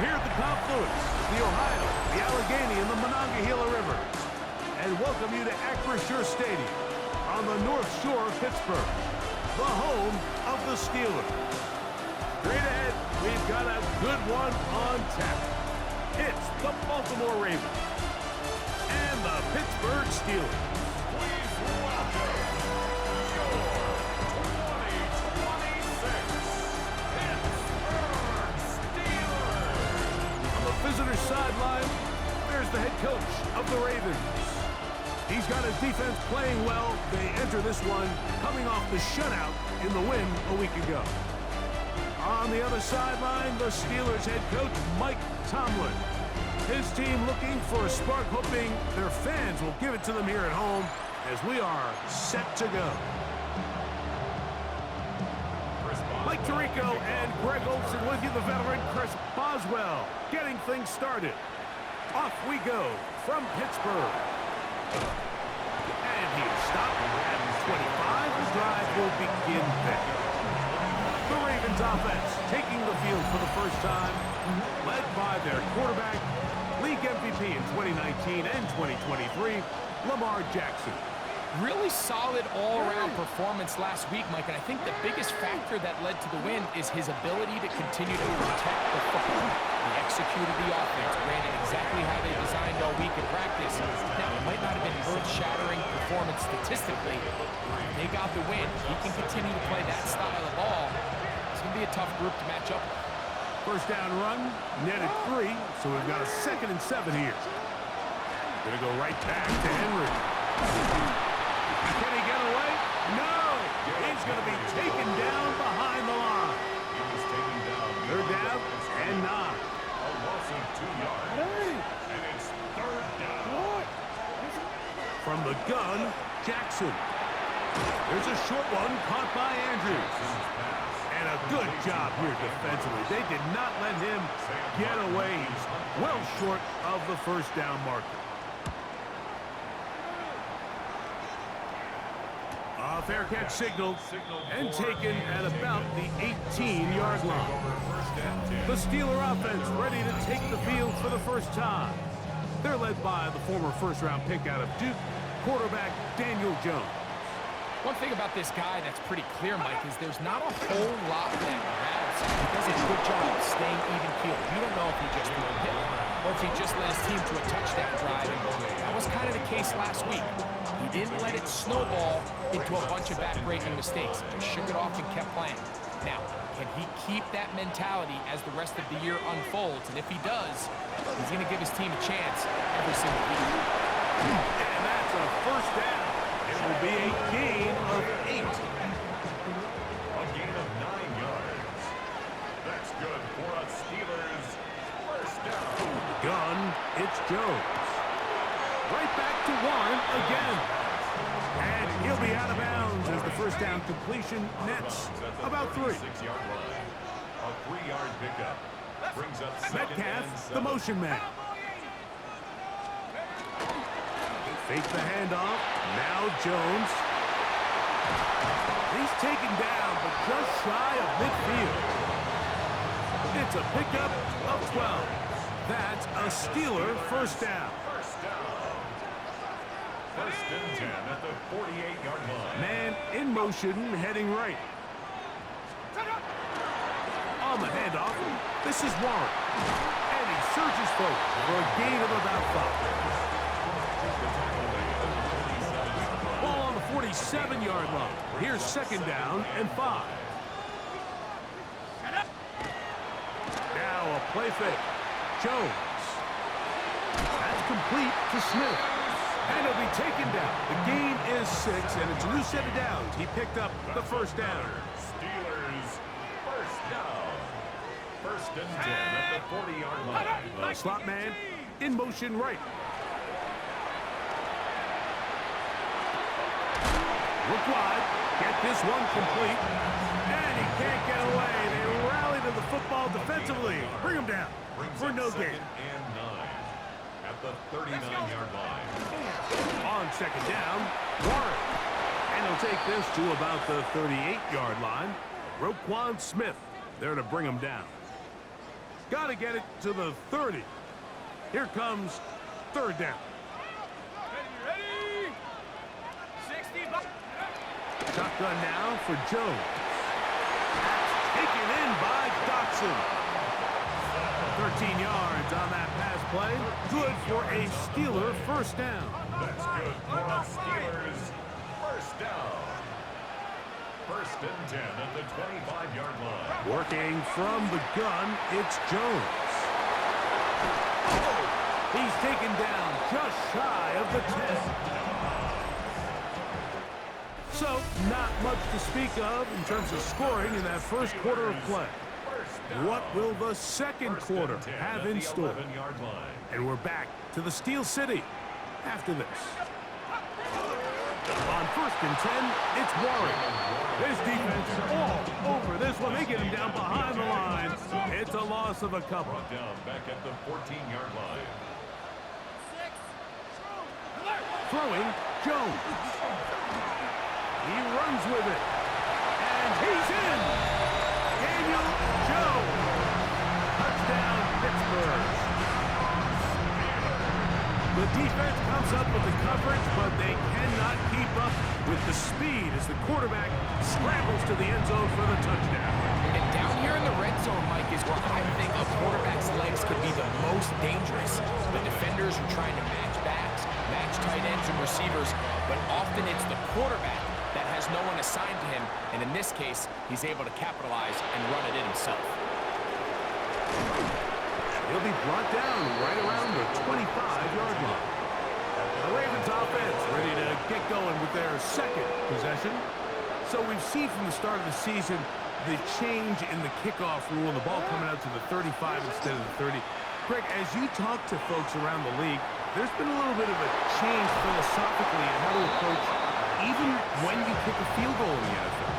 We're here at the confluence, the Ohio, the Allegheny, and the Monongahela Rivers, and welcome you to Acrisure Stadium on the North Shore of Pittsburgh, the home of the Steelers. Straight ahead, we've got a good one on tap. It's the Baltimore Ravens and the Pittsburgh Steelers. Please welcome your 2026 Pittsburgh Steelers. On the visitor sideline, there's the head coach of the Ravens. He's got his defense playing well. They enter this one coming off the shutout in the win a week ago. On the other sideline, the Steelers head coach, Mike Tomlin. His team looking for a spark, hoping their fans will give it to them here at home as we are set to go. Mike Tirico and Greg Olsen with you, the veteran Chris Boswell, getting things started. Off we go from Pittsburgh. And he is stopped at 25. The drive will begin there. The Ravens offense taking the field for the first time, led by their quarterback, league MVP in 2019 and 2023, Lamar Jackson. Really solid all-around performance last week, Mike, and I think the biggest factor that led to the win is his ability to continue to protect the football. He executed the offense, ran it exactly how they designed all week in practice. Now, it might not have been earth-shattering performance statistically. They got the win. He can continue to play that style of ball. It's going to be a tough group to match up with. First down run, netted 3, so we've got a 2nd and 7 here. Gonna go right back to Henry. Can he get away? No! He's gonna be taken down behind the line. He was taken down. 3rd down and 9. A loss of 2 yards. And it's 3rd down. From the gun, Jackson. There's a short one caught by Andrews. And a good job here defensively. They did not let him get away. He's well short of the first down marker. A fair catch signaled and taken at about the 18-yard line. The Steeler offense ready to take the field for the first time. They're led by the former first-round pick out of Duke, quarterback Daniel Jones. One thing about this guy that's pretty clear, Mike, is there's not a whole lot that rattles him. He does a good job of staying even-keeled. You don't know if he just threw a hit or if he just led his team to a touchdown drive. And that was kind of the case last week. He didn't let it snowball into a bunch of back-breaking mistakes. He just shook it off and kept playing. Now, can he keep that mentality as the rest of the year unfolds? And if he does, he's going to give his team a chance every single week. And that's a first down. It will be a gain of 8. A gain of 9 yards. That's good for a Steelers first down. Gun, it's Jones. Right back to Warren again. And he'll be out of bounds as the first down completion nets about 3. 6-yard line. A 3-yard pickup. Brings up Metcalf, the motion man. Fake the handoff. Now Jones. He's taken down, but just shy of midfield. It's a pickup of 12. That's a Steeler first down. First and 10 at the 48-yard line. Man in motion, heading right. On the handoff, this is Warren. And he surges forward for a gain of about 5. Ball on the 47-yard line. Here's 2nd down and 5. Now a play fake. Jones. That's complete to Smith. And he'll be taken down. The gain is 6, and it's a new set of downs. He picked up the first down. Steelers first down. First and 10 at the 40-yard line. Slot man in motion right. Look wide. Get this one complete. And he can't get away. They rally to the football defensively. Bring him down for no gain. And 9 at the 39-yard line. On 2nd down, Warren. And he'll take this to about the 38-yard line. Roquan Smith there to bring him down. Got to get it to the 30. Here comes third down. Ready? 60. Shotgun now for Jones. Taken in by Dotson. 13 yards on that pass play. Good for a Steeler first down. That's good for the Steelers. First down. First and 10 at the 25-yard line. Working from the gun, it's Jones. He's taken down just shy of the 10. So, not much to speak of in terms of scoring in that first quarter of play. What will the second quarter have in store? And we're back to the Steel City after this. On first and 10, it's Warren. This defense all over this one. They get him down behind the line. It's a loss of a couple. Down back at the 14-yard line. Throwing, Jones. He runs with it. And he's in. Daniel Jones. Touchdown, Pittsburgh. The defense comes up with the coverage, but they cannot keep up with the speed as the quarterback scrambles to the end zone for the touchdown. And down here in the red zone, Mike, is where I think a quarterback's legs could be the most dangerous. The defenders are trying to match backs, match tight ends and receivers, but often it's the quarterback that has no one assigned to him, and in this case, he's able to capitalize and run it in himself. He'll be brought down right around the 25-yard line. The Ravens offense ready to get going with their second possession. So we've seen from the start of the season the change in the kickoff rule, the ball coming out to the 35 instead of the 30. Greg, as you talk to folks around the league, there's been a little bit of a change philosophically in how to approach even when you kick a field goal in the NFL.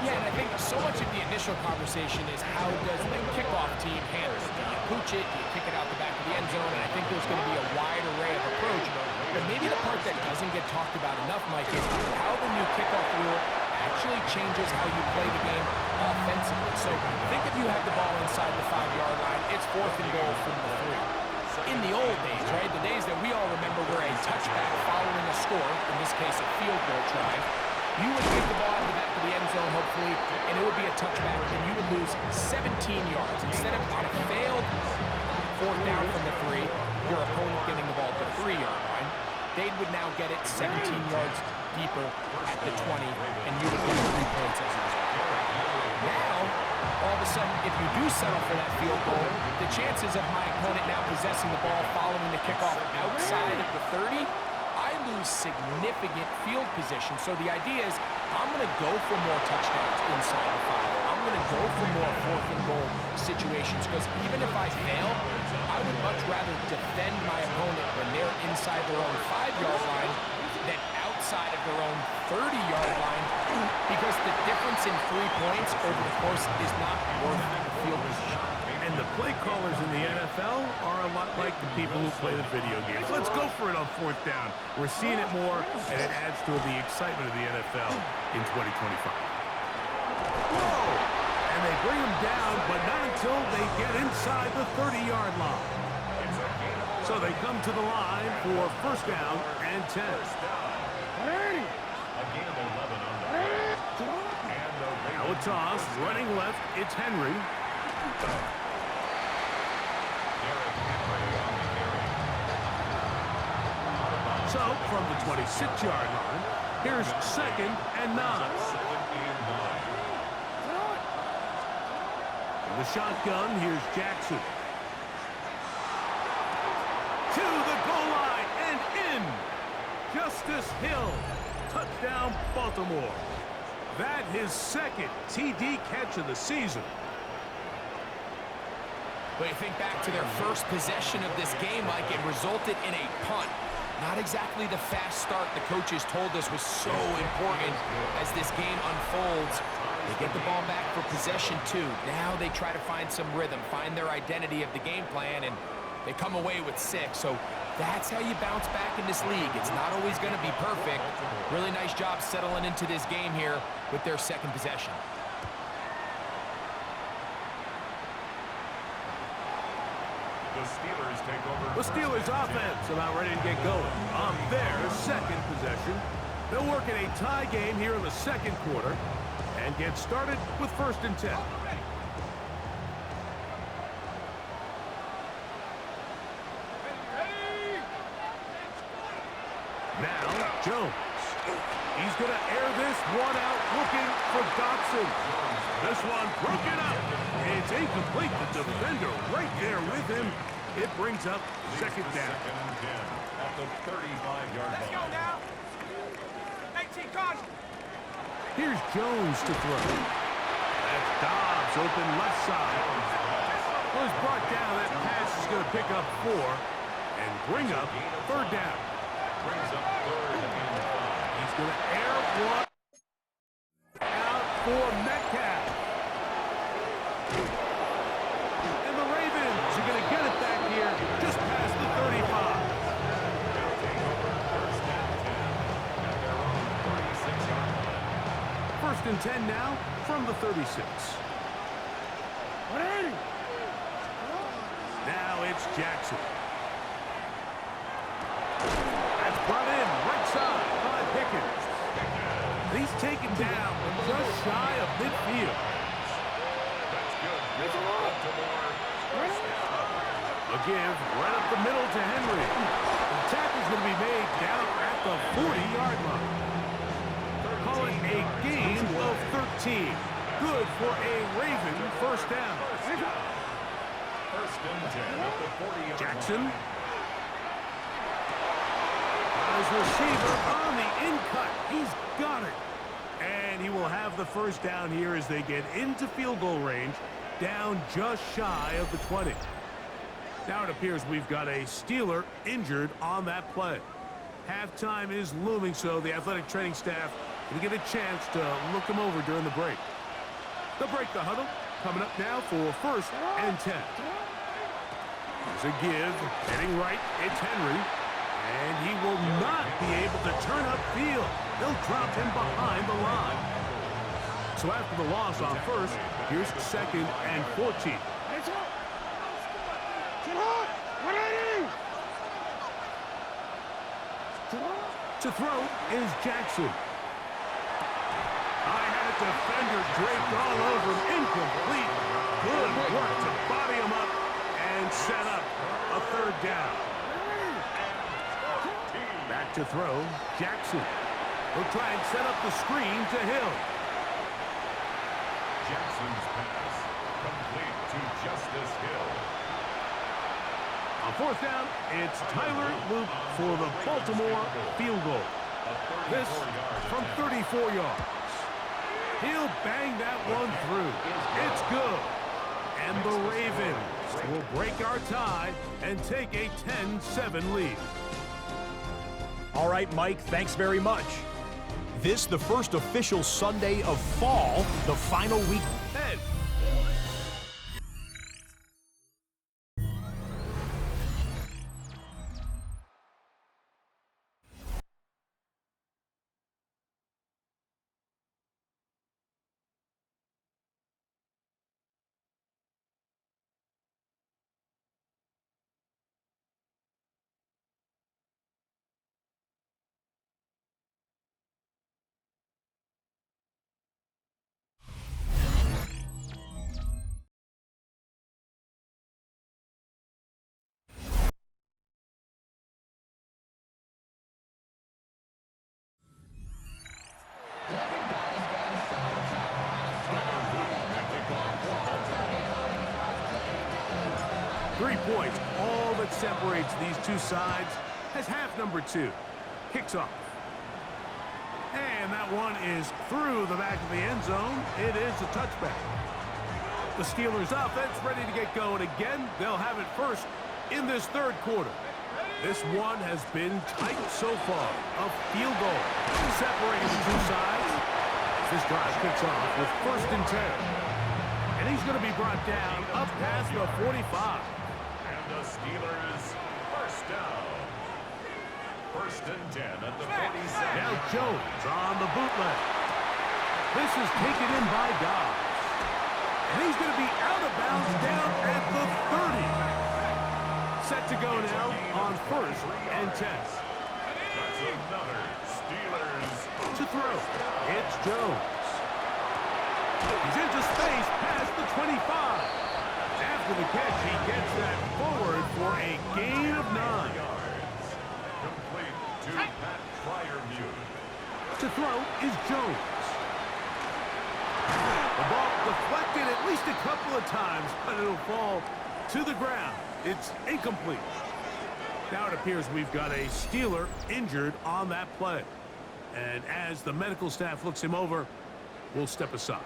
Yeah, and I think so much of the initial conversation is how does the kickoff team handle it? Do you pooch it? Do you kick it out the back of the end zone? And I think there's going to be a wide array of approach. But maybe the part that doesn't get talked about enough, Mike, is how the new kickoff rule actually changes how you play the game offensively. So think if you have the ball inside the 5-yard line, it's 4th and goal from the 3. In the old days, right, the days that we all remember were a touchback following a score, in this case a field goal try, you would kick the ball in the back of the end zone, hopefully, and it would be a touchback, and you would lose 17 yards. Instead of on a failed 4th down from the 3, your opponent getting the ball to the 3-yard line, they would now get it 17 yards deeper at the 20, and you would lose 3 points as a result. Now, all of a sudden, if you do settle for that field goal, the chances of my opponent now possessing the ball following the kickoff outside of the 30, I lose significant field position. So the idea is I'm going to go for more touchdowns inside the 5. I'm going to go for more 4th and goal situations because even if I fail, I would much rather defend my opponent when they're inside their own 5-yard line than outside of their own 30-yard line because the difference in 3 points over the course is not worth the field position. And the play callers in the NFL are a lot like the people who play the video games. Let's go for it on 4th down. We're seeing it more, and it adds to the excitement of the NFL in 2025. Whoa! And they bring them down, but not until they get inside the 30-yard line. So they come to the line for first down and 10. Now a toss, running left, it's Henry. So, from the 26-yard line, here's 2nd and 9. In the shotgun, here's Jackson. To the goal line and in. Justice Hill. Touchdown, Baltimore. That his 2nd TD catch of the season. But you think back to their first possession of this game, Mike, it resulted in a punt. Not exactly the fast start the coaches told us was so important as this game unfolds. They get the ball back for possession 2. Now they try to find some rhythm, find their identity of the game plan, and they come away with 6. So that's how you bounce back in this league. It's not always going to be perfect. Really nice job settling into this game here with their 2nd possession. The Steelers take over. The Steelers offense about ready to get going on their second possession. They'll work in a tie game here in the second quarter and get started with 1st and 10. Now, Jones. He's going to air this one out looking for Dotson. This one broken up. It's incomplete. The defender right there with him. It brings up 2nd down. Second and 10 at the 35-yard line. Let's go now. 18, caution. Here's Jones to throw. That's Dobbs open left side. Was brought down. That pass is going to pick up 4 and bring up 3rd down. Brings up 3rd and 5. He's going to air one out for Metcalf. And the Ravens are going to get it back here just past the 35. They'll take over 1st and 10 at their own 36-yard line. 1st and 10 now from the 36. Now it's Jackson. That's brought in right side by Pickens. He's taken down just shy of midfield. That's good. Baltimore. First down. A give right up the middle to Henry. The tackle's going to be made down at the 40-yard line. Call it a gain of 13. Good for a Raven 1st down. 1st and 10 at the 40-yard Jackson. line. His receiver on the in-cut. He's got it. And he will have the 1st down here as they get into field goal range, down just shy of the 20. Now it appears we've got a Steeler injured on that play. Halftime is looming, so the athletic training staff will get a chance to look him over during the break. They'll break the huddle. Coming up now for 1st and 10. There's a give. Heading right, it's Henry. And he will not be able to turn upfield. They'll drop him behind the line. So after the loss on 1st, here's 2nd and 14. To throw is Jackson. I had a defender draped all over him. Incomplete. Good work to body him up and set up a 3rd down. Back to throw, Jackson. He'll try and set up the screen to Hill. Jackson's pass complete to Justice Hill. On 4th down, it's Tyler Luke for the Baltimore field goal. This from 34 yards. He'll bang that one through. It's good. And the Ravens will break our tie and take a 10-7 lead. All right, Mike, thanks very much. This, the first official Sunday of fall, the final week. Head. Points, all that separates these two sides, as half number 2 kicks off. And that one is through the back of the end zone. It is a touchback. The Steelers offense ready to get going again. They'll have it first in this 3rd quarter. This one has been tight so far. A field goal separating the two sides. This drive kicks off with 1st and 10. And he's going to be brought down up past the 45. The Steelers 1st down. 1st and 10 at the 47. Now Jones on the bootleg. This is taken in by Dobbs. And he's going to be out of bounds down at the 30. Set to go now on 1st and 10. That's another Steelers. To throw, it's Jones. He's into space past the 25. After the catch, he gets that forward for a gain of 9. Yards. Complete to Pat Fryermuth. To throw is Jones. The ball deflected at least a couple of times, but it'll fall to the ground. It's incomplete. Now it appears we've got a Steeler injured on that play. And as the medical staff looks him over, we'll step aside.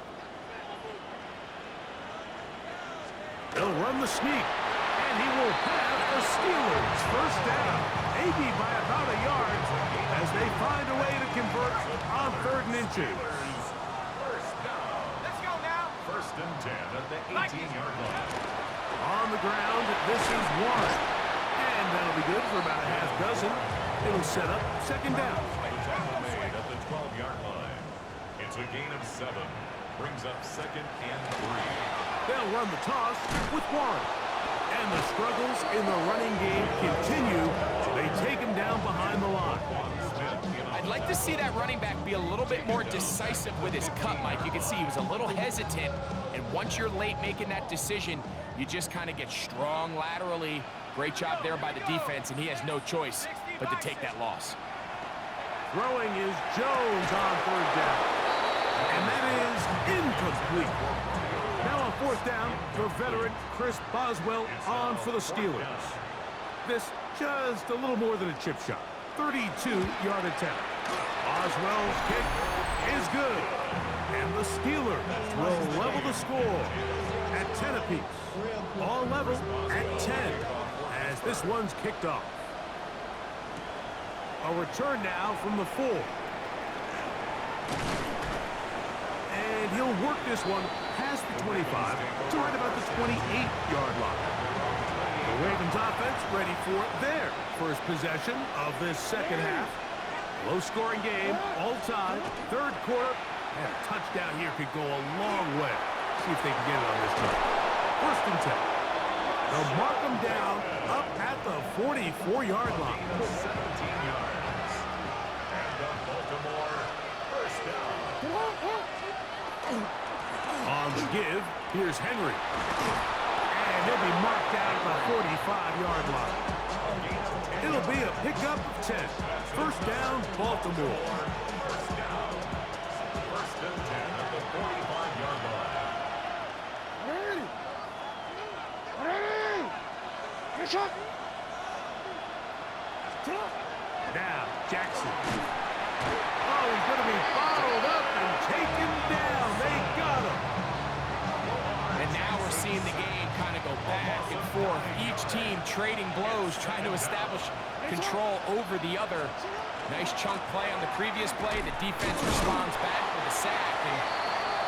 They'll run the sneak, and he will have the Steelers first down, maybe by about a yard, as they find a way to convert on 3rd and inches. First down. Let's go now. 1st and 10 at the 18-yard line. On the ground, this is 1. And that'll be good for about a half dozen. It'll set up 2nd down. Tackle made at the 12-yard line. It's a gain of 7. Brings up 2nd and 3. They'll run the toss with Warren. And the struggles in the running game continue. They take him down behind the line. I'd like to see that running back be a little bit more decisive with his cut, Mike. You can see he was a little hesitant, and once you're late making that decision, you just kind of get strong laterally. Great job there by the defense, and he has no choice but to take that loss. Throwing is Jones on 3rd down. And that is incomplete. Now on 4th down for veteran Chris Boswell on for the Steelers. This just a little more than a chip shot. 32-yard attempt. Boswell's kick is good. And the Steelers will level the score at 10 apiece. All level at 10 as this one's kicked off. A return now from the 4. And he'll work this one past the 25 to right about the 28-yard line. The Ravens offense ready for their first possession of this 2nd half. Low-scoring game, all time, 3rd quarter, and a touchdown here could go a long way. See if they can get it on this time. 1st and 10. They'll mark them down up at the 44-yard line. 17 yards. And the Baltimore first down. On the give, here's Henry. And he'll be marked down at the 45-yard line. It'll be a pickup of 10. First down, Baltimore. First down. 1st and 10 at the 45-yard line. Now, Jackson. Oh, he's going to be followed up and taken down. They got him. And now we're seeing the game kind of go back and forth. Each team trading blows, trying to establish control over the other. Nice chunk play on the previous play. The defense responds back with a sack. And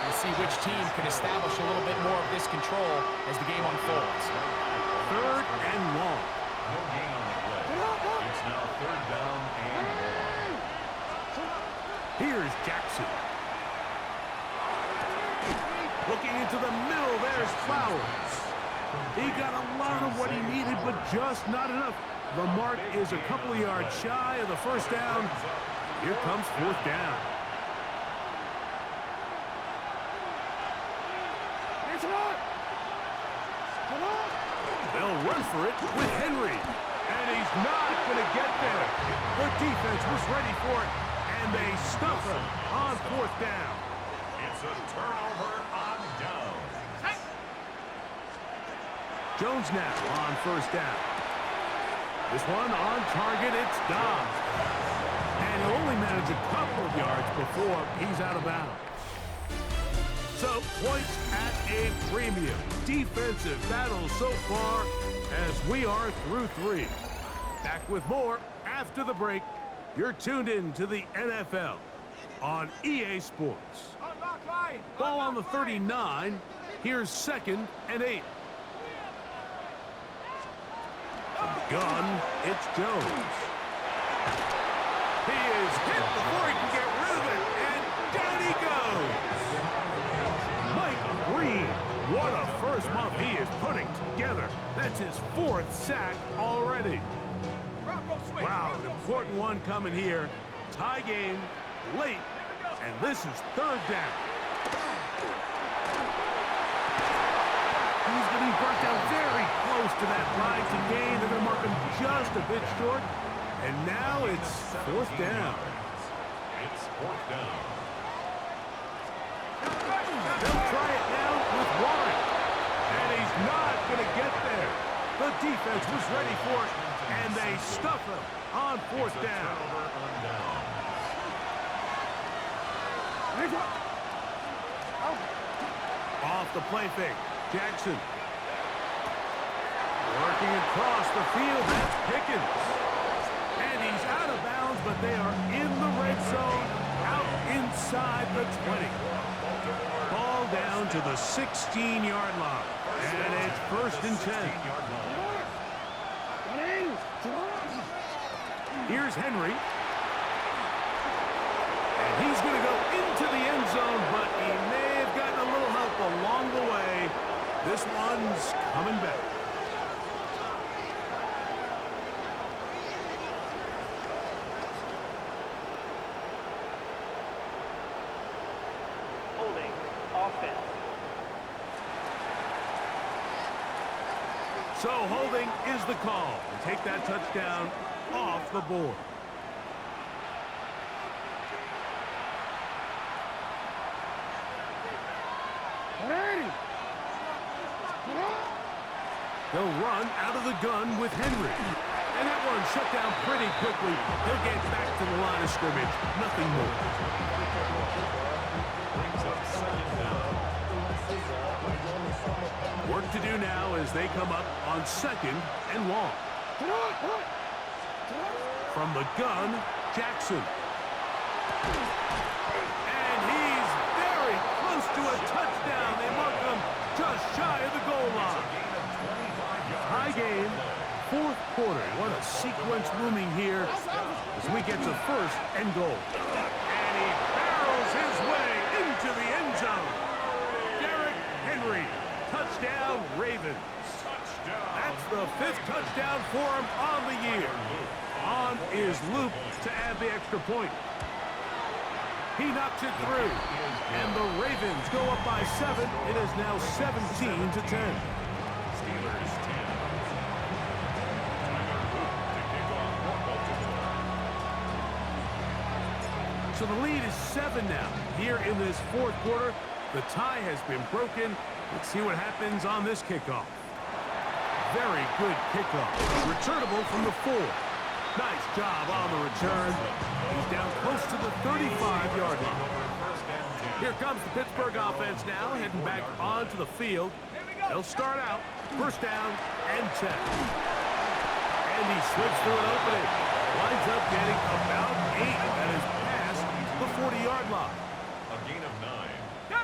we'll see which team can establish a little bit more of this control as the game unfolds. 3rd and long. No gain on the play. It's now 3rd down and 1. Here's Jackson. Looking into the middle, there's Flowers. He got a lot of what he needed, but just not enough. The mark is a couple of yards shy of the first down. Here comes 4th down. They'll run for it with Henry. And he's not going to get there. The defense was ready for it, and they stuff him on 4th down. It's a turnover on down. Jones now on 1st down. This one on target, it's Dobbs. And he'll only manage a couple of yards before he's out of bounds. So, points at a premium. Defensive battle so far as we are through 3. Back with more after the break. You're tuned in to the NFL on EA Sports. Ball on the 39. Here's 2nd and 8. From the gun, it's Jones. He is hit before he can get rid of it, and down he goes. Mike Green What a first month he is putting together. That's his 4th sack already. Wow, an important one coming here. Tie game, late, and this is 3rd down. He's getting brought down very close to that line to gain. They're going to mark him just a bit short. And now it's 4th down. It's 4th down. They'll try it now with Warren. And he's not going to get there. The defense was ready for it, and they stuff him on 4th down. Off the play fake. Jackson. Working across the field. That's Pickens. And he's out of bounds, but they are in the red zone, out inside the 20. Ball down to the 16-yard line. And it's 1st and 10. Here's Henry. And he's going to go into the end zone, but he may have gotten a little help along the way. This one's coming back. Holding offense. So holding is the call. Take that touchdown off the board. They'll run out of the gun with Henry. And that one shut down pretty quickly. He'll get back to the line of scrimmage. Nothing more. Brings up 2nd down. Work to do now as they come up on 2nd and long. From the gun, Jackson. And he's very close to a touchdown. They mark him just shy of the goal line. High game, 4th quarter. What a sequence looming here as we get to 1st and goal. And he barrels his way into the end zone. Derrick Henry, touchdown Ravens. That's the 5th touchdown for him on the year. On is Luke to add the extra point. He knocks it through. And the Ravens go up by 7. It is now 17-10. Steelers 10. So the lead is 7 now. Here in this 4th quarter, the tie has been broken. Let's see what happens on this kickoff. Very good kickoff. Returnable from the 4. Nice job on the return. He's down close to the 35-yard line. Here comes the Pittsburgh offense now, heading back onto the field. They'll start out 1st down and 10. And he slips through an opening. Winds up getting about 8. That is past the 40-yard line. A gain of 9.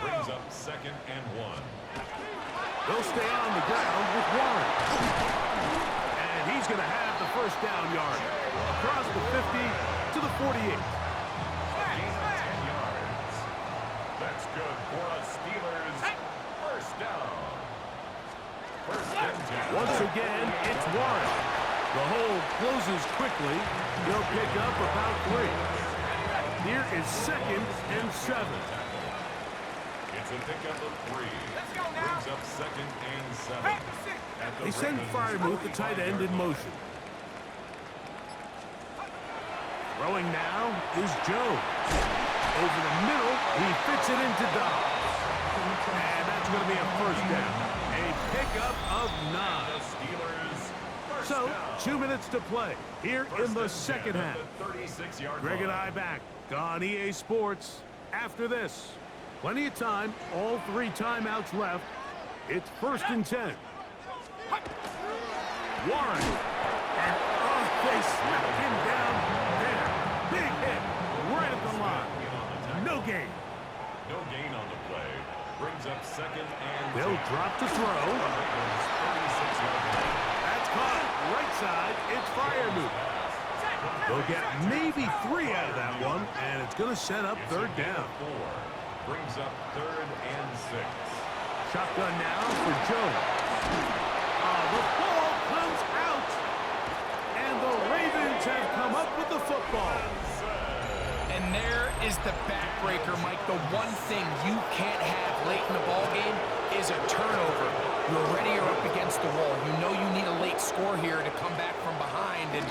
Brings up 2nd and 1. They'll stay on the ground with Warren. And he's going to have the 1st down yard. Across the 50 to the 48. Gain of 10 yards. That's good for a Steelers 1st down. 1st and 10. Once again, it's Warren. The hole closes quickly. He'll pick up about 3. Here is 2nd and 7. It's a pickup of 3. Brings up 2nd and 7. They send Firemouth, the tight end, in motion. Throwing now is Jones. Over the middle, he fits it into Dobbs. And that's going to be a 1st down. A pickup of 9. So, 2 minutes to play here in the 2nd half. Greg and I back on EA Sports after this. Plenty of time, all 3 timeouts left. It's 1st and 10. Warren. And they smacked him down there. Big hit right at the line. No gain. No gain on the play. Brings up 2nd and 10. They'll drop to throw. That's caught right side. It's Firemouth. They'll get maybe 3 out of that one, and it's going to set up 3rd down. 4. Brings up 3rd and 6. Shotgun now for Jones. The ball comes out. And the Ravens have come up with the football. And there is the backbreaker, Mike. The one thing you can't have late in the ball game is a turnover. You're already up against the wall. You know you need a late score here to come back from behind. And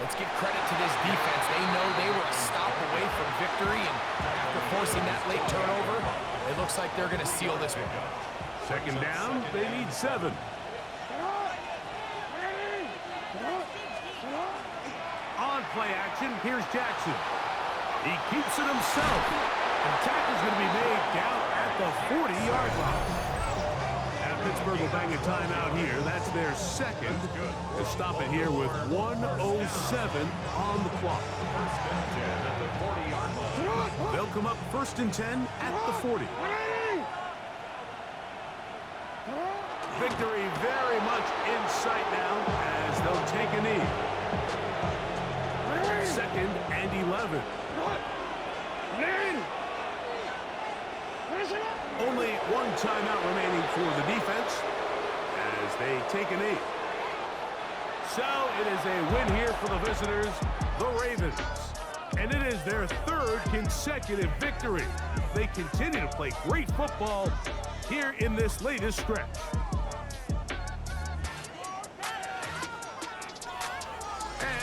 let's give credit to this defense. They know they were a stop away from victory. And after forcing that late turnover, it looks like they're going to seal this one. Second down, they need 7. On play action, here's Jackson. He keeps it himself. And tackle's going to be made down at the 40-yard line. And Pittsburgh will bang a timeout here. That's their second. To stop it here with 1:07 on the clock. First and 10 at the 40-yard line. They'll come up first and 10 at the 40. Victory very much in sight now as they'll take a knee. Second and 11. Only one timeout remaining for the defense as they take a knee. So it is a win here for the visitors, the Ravens. And it is their third consecutive victory. They continue to play great football here in this latest stretch.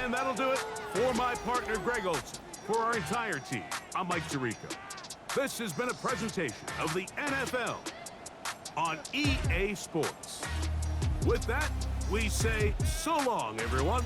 And that'll do it for my partner, Greg Olson. For our entire team, I'm Mike Tirico. This has been a presentation of the NFL on EA Sports. With that, we say so long, everyone.